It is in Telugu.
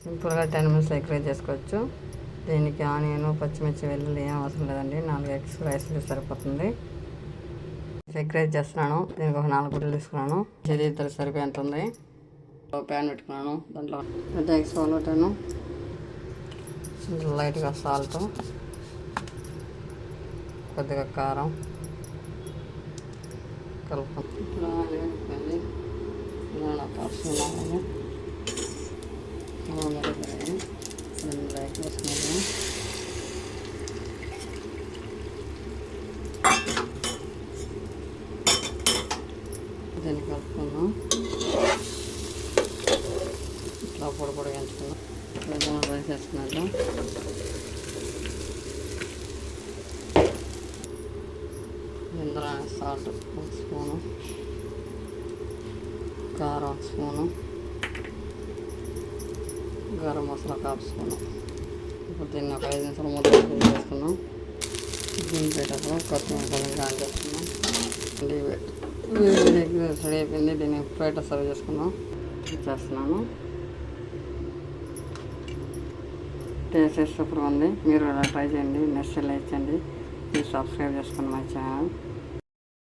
సింపుల్గా 10 మినిట్స్ ఎగ్ ఫ్రై చేసుకోవచ్చు. దీనికి ఆనియన్, పచ్చిమిర్చి, వెల్లుల్లి ఏం అవసరం లేదండి. 4 ఎగ్స్ రైస్ సరిపోతుంది. ఎగ్ రైస్ చేస్తున్నాను. దీనికి ఒక 4 గుడ్లు తీసుకున్నాను. ఇద్దరు సరిపోయేంత ఉంది. ప్యాన్ పెట్టుకున్నాను. దాంట్లో పెద్ద ఎగ్స్ పెట్టాను. లైట్గా సాల్ట్, కొద్దిగా కారం కలుపుకొని లైట్ వేసుకున్నాను. దీన్ని కలుపుకున్నాం. ఇట్లా పొడి ఎంచుకున్నాం. రైస్ వేసుకున్నాను. ఇందులో సాల్ట్ 1 స్పూను, కారం 1 స్పూను, గరం మసాలా 1/2 స్పూను. ఇప్పుడు దీన్ని ఒక 5 నిమిషాలు మూత వేసుకున్నాం. దీన్ని పెట్టేటప్పుడు కొత్తిమీర ఆన్ చేసుకున్నాం. ఎగ్ రెడీ అయిపోయింది. దీన్ని ఫ్రైడ్ సర్వ్ చేసుకున్నాం. చేస్తున్నాను. టేస్ట్ సూపర్ ఉంది. మీరు ఇలా ట్రై చేయండి. నెక్స్ట్ లైక్ చేయండి. ప్లీజ్ సబ్స్క్రైబ్ చేసుకోండి మై ఛానల్.